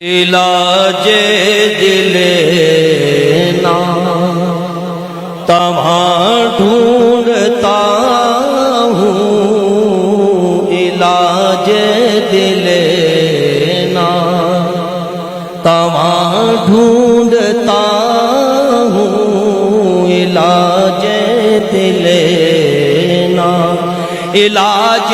علاج دل نا تمہاں ڈھونڈتا ہوں، علاج دل نا تمہاں ڈھونڈتا ہوں، علاج دل نا علاج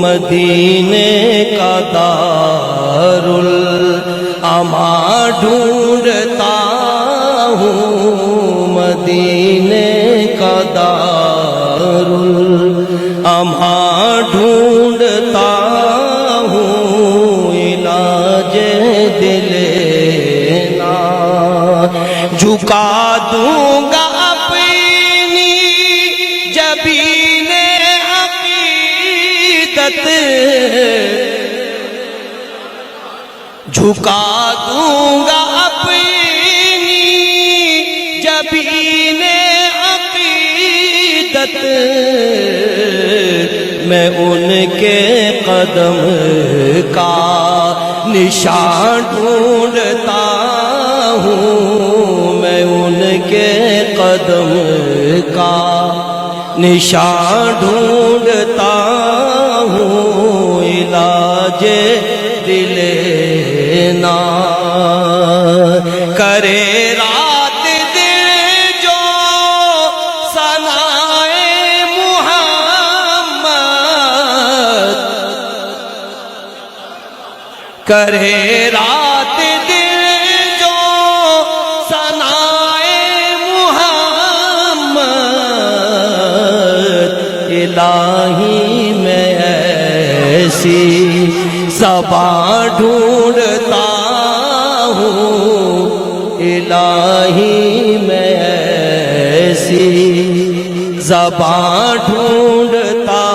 مدینے کا دار الامان ڈھونڈتا ہوں، مدینے کا دار الامان ڈھونڈتا ہوں، علاج دل نا جھکا دوں گا اپنی جبین جھکا دوں گا اپنی جبین عقیدت، میں ان کے قدم کا نشان ڈھونڈتا ہوں، میں ان کے قدم کا نشان ڈھونڈتا ہوں، علاج دل نا کرے رات دل جو ثنائے محمد، کرے رات دل جو ثنائے محمد، الہی میں ایسی زبان ڈھونڈتا ہوں، الہی میں ایسی زبان ڈھونڈتا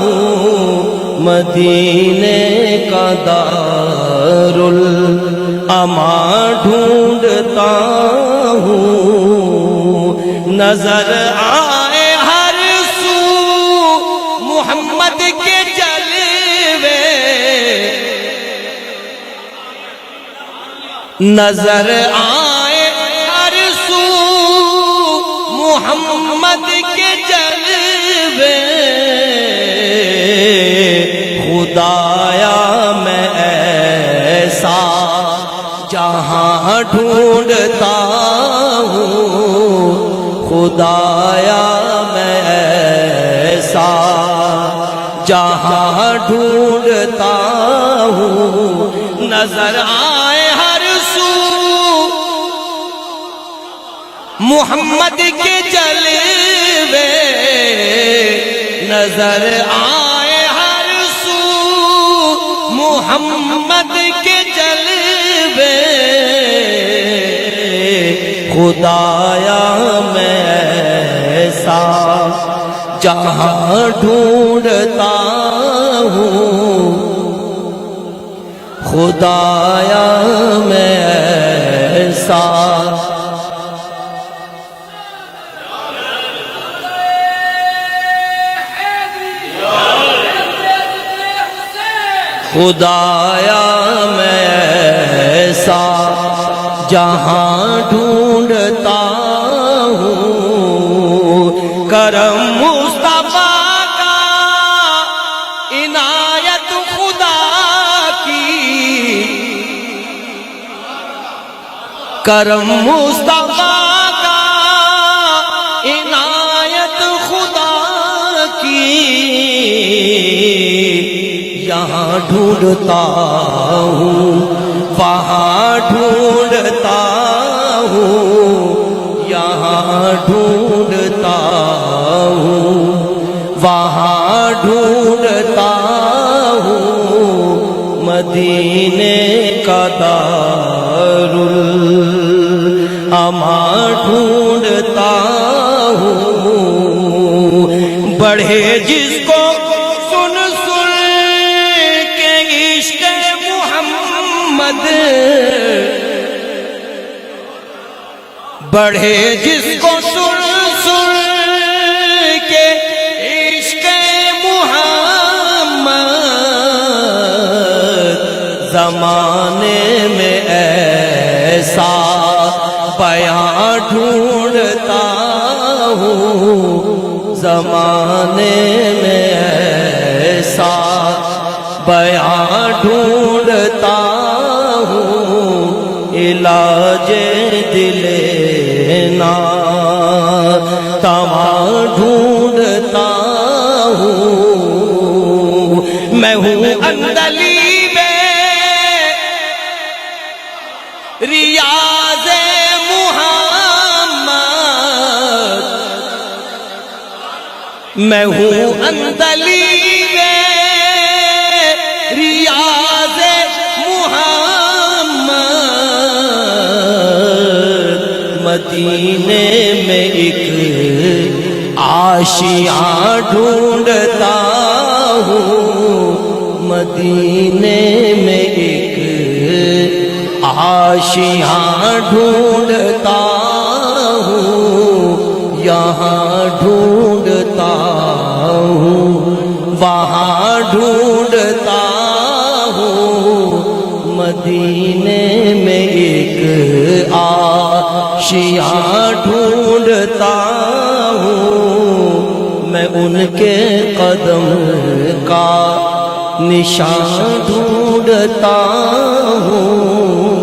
ہوں، مدینے کا دار الامان ڈھونڈتا ہوں، نظر آئے ہر سو محمد کے جلوے، نظر آئے ہر سو محمد کے جلوے، خدایا میں ایسا جہاں ڈھونڈتا ہوں، خدایا میں ایسا جہاں ڈھونڈتا ہوں، نظر آئے ہر سو محمد کے جلوے، نظر آئے ہر سو محمد کے جلوے، خدایا میں ایسا جہاں ڈھونڈتا ہوں، خدایا میں ایسا خدایا میں ایسا جہاں ڈھونڈتا ہوں، کرم مصطفیٰ کا عنایت خدا کی، کرم مصطفیٰ کا عنایت خدا کی، یہاں ڈھونڈتا ہوں وہاں ڈھونڈتا ہوں، یہاں ڈھونڈتا ہوں وہاں ڈھونڈتا ہوں، مدینے کا دار الامان ڈھونڈتا ہوں، بڑھے جس کو سن کے عشق محمد، بڑھے جس کو سن زمانے میں ایسا بیاں ڈھونڈتا ہوں، زمانے میں ایسا بیاں ڈھونڈتا ہوں، علاج دل ناتواں ڈھونڈتا ہوں۔ میں ہوں عندلیب ریاض محمد، میں ہوں عندلیب ریاض محمد، مدینے میں ایک آشیاں ڈھونڈتا ہوں، مدینے میں ایک آشیاں ڈھونڈتا ہوں، یہاں ڈھونڈتا ہوں، وہاں ڈھونڈتا ہوں، مدینے میں ایک آشیاں ڈھونڈتا ہوں، میں ان کے قدم کا نشان ڈھونڈتا ہوں۔